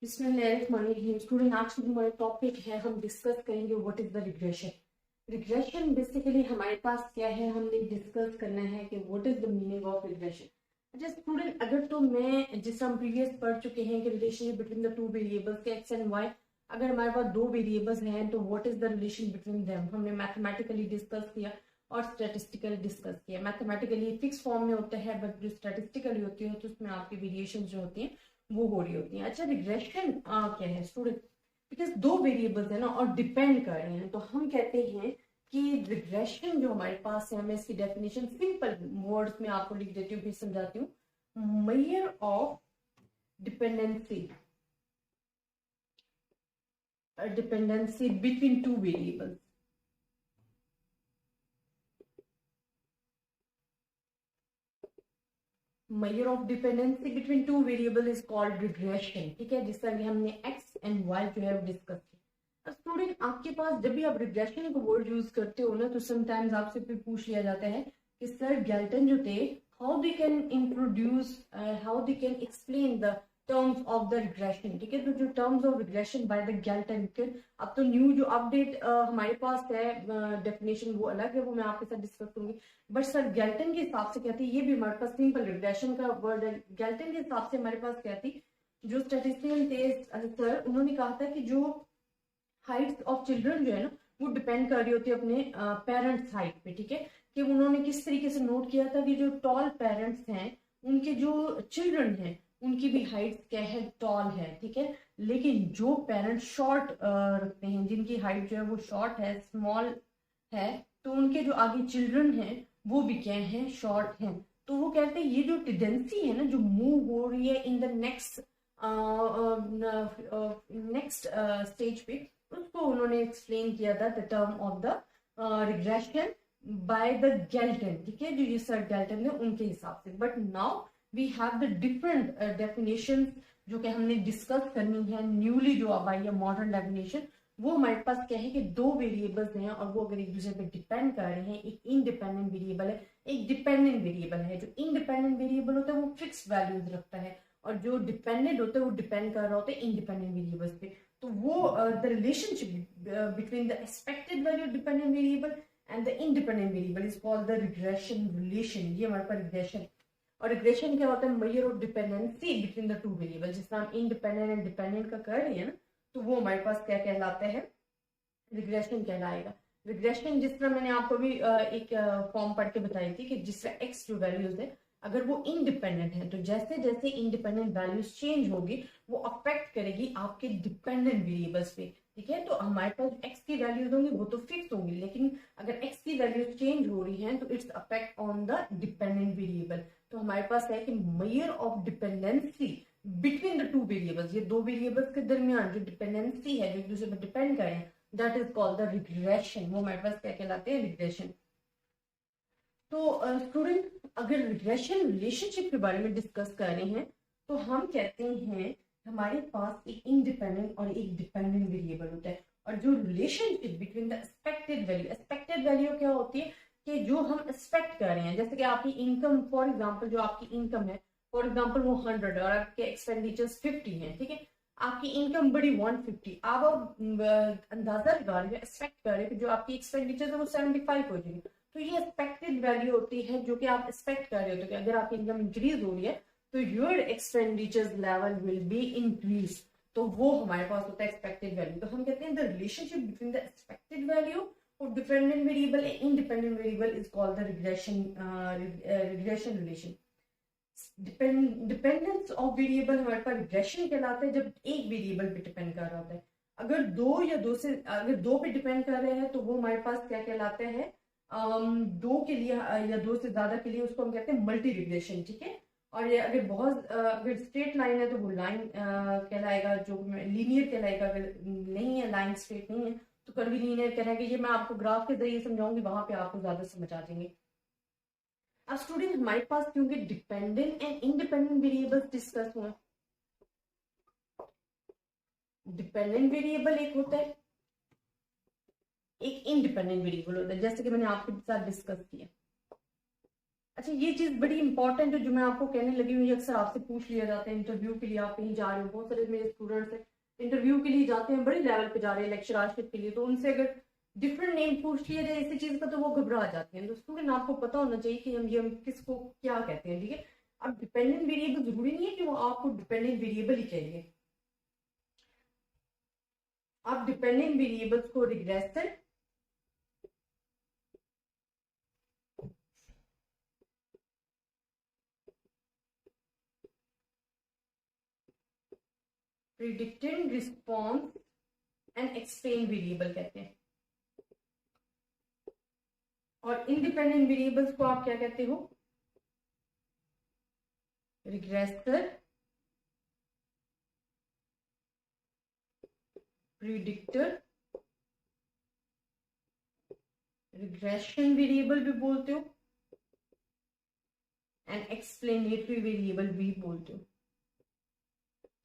बिस्मिल्लाहिर्रहमानिर्रहीम। स्टूडेंट, आज की हमारा टॉपिक है, हम डिस्कस करेंगे what is the regression. Regression basically हमारे पास क्या है, हमने डिस्कस करना है कि what is the meaning of regression. अच्छा स्टूडेंट, अगर तो मैं जिस हम प्रीवियस पढ़ चुके हैं कि relationship between the two variables के एक्स एंड वाई, अगर हमारे पास दो वेरिएबल्स हैं तो what is the relation between them, हमने मैथमेटिकली डिस्कस किया और स्टैटिस्टिकली डिस्कस किया। मैथमेटिकली फिक्स फॉर्म में होता है, बट जो स्टैटिस्टिकली होती है तो उसमें आपकी वेरिएशन जो होती है वो हो रही होती है। अच्छा रिग्रेशन क्या है स्टूडेंट, बिकॉज दो वेरिएबल्स है ना और डिपेंड कर रहे हैं, तो हम कहते हैं कि रिग्रेशन जो हमारे पास है, मैं इसकी डेफिनेशन सिंपल वर्ड्स में आपको लिख देती हूँ फिर समझाती हूँ। Measure of dependency between two variables. Measure of dependency between two variable is called regression. ठीक है, जिस तरह कि हमने एक्स एंड वाई जो है डिस्कस किया। स्टूडेंट, आपके पास जब भी आप रिग्रेशन का वर्ड यूज करते हो ना, तो समटाइम्स आपसे फिर पूछ लिया जाता है कि सर गैल्टन जो थे, how they can introduce, how they can explain the terms of the regression. ठीक है, तो जो terms of regression by the Galton, अब तो न्यू जो अपडेट हमारे पास है डेफिनेशन वो अलग है, वो मैं आपके साथ डिस्कस करूंगी। बट सर गैल्टन के हिसाब से क्या थी, ये भी हमारे पास सिंपल रिग्रेशन का वर्ड है। गैल्टन के हिसाब से हमारे पास क्या थी, जो स्टैटिस्टिशियन थे सर, उन्होंने कहा था कि जो हाइट्स ऑफ चिल्ड्रन जो है ना, वो डिपेंड कर रही होती है अपने पेरेंट्स हाइट पे। ठीक है, कि उन्होंने किस तरीके से नोट किया था कि जो टॉल पेरेंट्स हैं उनके जो चिल्ड्रन हैं उनकी भी हाइट क्या है, टॉल है। ठीक है, लेकिन जो पेरेंट्स शॉर्ट रखते हैं, जिनकी हाइट जो है वो शॉर्ट है, स्मॉल है, तो उनके जो आगे चिल्ड्रन हैं वो भी क्या है, शॉर्ट हैं। तो वो कहते हैं ये जो टेंडेंसी है ना, जो मूव हो रही है इन द नेक्स्ट स्टेज पे, उसको उन्होंने एक्सप्लेन किया था the term of the regression by the Galton. ठीक है, जो ये सर गैल्टन ने उनके हिसाब से। But now we have the different definition जो कि हमने डिस्कस करनी है, न्यूली जो अब आई है मॉडर्न डेफिनेशन। वो हमारे पास क्या है कि दो वेरिएबल्स हैं और वो अगर एक दूसरे पे डिपेंड कर रहे हैं, एक इंडिपेंडेंट वेरिएबल है, एक डिपेंडेंट वेरिएबल है। जो इंडिपेंडेंट वेरिएबल होता है वो फिक्स वैल्यूज रखता है, और जो डिपेंडेंट होता है वो डिपेंड कर रहा होता है इंडिपेंडेंट वेरिएबल्स पे। तो वो the relationship between the expected value dependent variable and the independent variable is called the regression relation. ये हमारे पास रिग्रेशन। और रिग्रेशन क्या होता है, measure of dependency between the two variable. जिस तरह हम इंडिपेंडेंट एंड डिपेंडेंट का कर रहे हैं ना, तो वो हमारे पास क्या कहलाता है, रिग्रेशन कहलाएगा। रिग्रेशन जिस तरह मैंने आपको भी एक फॉर्म पढ़ के बताई थी कि जिस तरह एक्स जो वैल्यूज है अगर वो इंडिपेंडेंट है, तो जैसे जैसे इंडिपेंडेंट वैल्यूज चेंज होगी वो अफेक्ट करेगी आपके डिपेंडेंट वेरिएबल्स पे। ठीक है, तो हमारे पास एक्स की वैल्यूज होंगी वो तो फिक्स होंगी, लेकिन अगर एक्स की वैल्यूज चेंज हो रही हैं तो it's affect on the dependent variable. तो हमारे पास है कि measure of dependency between the two variables, ये दो वेरिएबल्स के दरमियान जो डिपेंडेंसी है, जो एक दूसरे पर डिपेंड करें, that is called the regression. वो हमारे पास क्या कहलाते हैं, रिग्रेशन। तो स्टूडेंट, अगर रिग्रेशन रिलेशनशिप के बारे में डिस्कस कर रहे हैं तो हम कहते हैं हमारे पास एक इंडिपेंडेंट और एक डिपेंडेंट वेरिएबल होता है। और जो relationship between the expected value क्या होती है कि जो हम एक्सपेक्ट कर रहे हैं, जैसे कि आपकी इनकम, फॉर एग्जांपल जो आपकी इनकम है, फॉर एग्जांपल वो 100 और आपके एक्सपेंडिचर्स 50 हैं। ठीक है, आपकी इनकम बड़ी 150, आप अंदाजा लगा रहे हो, एक्सपेक्ट कर रहे हो कि जो आपकी एक्सपेंडिचर है वो 75 हो जाएगी। तो ये एक्सपेक्टेड वैल्यू होती है जो कि आप एक्सपेक्ट कर रहे हो कि अगर आपकी इनकम इंक्रीज हो रही है तो your expenditures level will be increase. तो वो हमारे पास होता है एक्सपेक्टेड वैल्यू। तो हम कहते हैं the relationship between the expected value और dependent variable independent variable is called the regression relation. Dependence of variable हमारे पास रिग्रेशन कहलाता है जब एक वेरिएबल पे डिपेंड कर रहा होता है। अगर दो पे डिपेंड कर रहे हैं तो वो हमारे पास क्या कहलाता है, दो के लिए या दो से ज्यादा के लिए उसको हम कहते हैं मल्टी रिग्रेशन। ठीक है, और ये अगर अगर स्ट्रेट लाइन है तो वो लाइन कहलाएगा, जो लीनियर कहलाएगा। अगर नहीं है, लाइन स्ट्रेट नहीं है, तो कर्वी लीनियर कहलाएगा। ये मैं आपको ग्राफ के जरिए समझाऊंगी, वहां पे आपको ज्यादा समझ आ जाएंगे। अब स्टूडेंट, हमारे पास क्योंकि dependent and independent variables discuss हुए, डिपेंडेंट वेरिएबल एक होता है, एक इंडिपेंडेंट वेरिएबल होता है, जैसे कि मैंने आपके साथ डिस्कस किया। अच्छा, ये चीज बड़ी इंपॉर्टेंट है जो मैं आपको कहने लगी हूँ, ये अक्सर आपसे पूछ लिया जाता है इंटरव्यू के लिए, आप कहीं जा रहे हो, बहुत सारे मेरे स्टूडेंट्स हैं इंटरव्यू के लिए जाते हैं, बड़े लेवल पे जा रहे हैं लेक्चरशिप के लिए, तो उनसे अगर डिफरेंट नेम पूछ लिया जाए इसी चीज का तो वो घबरा जाते हैं। तो स्टूडेंट आपको पता होना चाहिए कि हम किसको क्या कहते हैं, ठीक है। अब डिपेंडेंट वेरिएबल जरूरी नहीं है कि वो आपको डिपेंडेंट वेरिएबल ही चाहिए, आप डिपेंडेंट वेरिएबल्स को regression, predicted response and explain variable कहते हैं। और इंडिपेंडेंट वेरिएबल्स को आप क्या कहते हो, रिग्रेसर, प्रिडिक्टर, रिग्रेशन वेरिएबल भी बोलते हो एंड एक्सप्लेनेटरी वेरिएबल भी बोलते हो।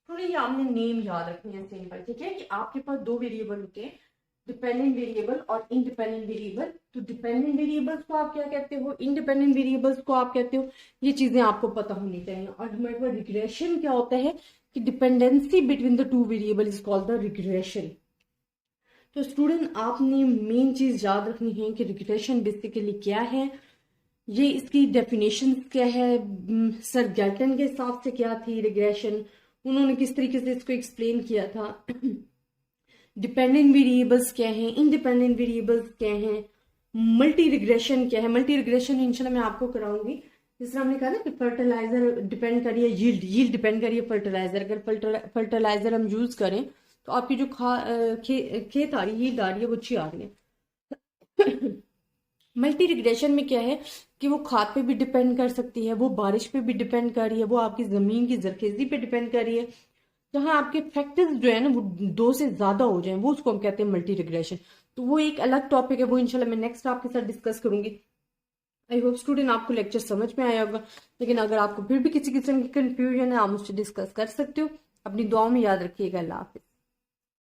थोड़ी ये आपने नेम याद रखनी है सिंपल, ठीक है, कि आपके पास दो वेरिएबल होते हैं, डिपेंडेंट वेरिएबल और इंडिपेंडेंट वेरिएबल। तो डिपेंडेंट वेरिएबल्स को आप क्या कहते हो, इंडिपेंडेंट वेरिएबल्स को आप कहते हो, ये चीजें आपको पता होनी चाहिए। और हमारे पास रिग्रेशन क्या होता है कि dependency between the two variable is called the regression. तो स्टूडेंट आपने मेन चीज याद रखनी है कि रिग्रेशन बेसिकली क्या है, ये इसकी डेफिनेशन क्या है, सर गैल्टन के हिसाब से क्या थी रिग्रेशन, उन्होंने किस तरीके से इसको एक्सप्लेन किया था, डिपेंडेंट वेरिएबल्स क्या हैं, इंडिपेंडेंट वेरिएबल्स क्या हैं, मल्टी रिग्रेशन क्या है। मल्टी रिग्रेशन इंशाल्लाह मैं आपको कराऊंगी। जिस तरह हमने कहा ना कि फर्टिलाइजर डिपेंड करिए, यील्ड डिपेंड करिए फर्टिलाइजर, अगर फर्टिलाइजर हम यूज करें तो आपकी जो खेत आ रही है, यील्ड आ रही है, वो अच्छी आ रही है। मल्टी रिग्रेशन में क्या है कि वो खाद पे भी डिपेंड कर सकती है, वो बारिश पे भी डिपेंड कर रही है, वो आपकी जमीन की जरखेजी पे डिपेंड कर रही है। जहां आपके फैक्टर्स जो है ना वो दो से ज्यादा हो जाए वो उसको हम कहते हैं मल्टी रिग्रेशन। तो वो एक अलग टॉपिक है, वो इंशाल्लाह मैं नेक्स्ट आपके साथ डिस्कस करूंगी। आई होप स्टूडेंट आपको लेक्चर समझ में आया होगा, लेकिन अगर आपको फिर भी किसी किस्म की कंफ्यूजन है आप मुझसे डिस्कस कर सकते हो। अपनी दुआओं में याद रखिएगा। अल्लाह हाफिज।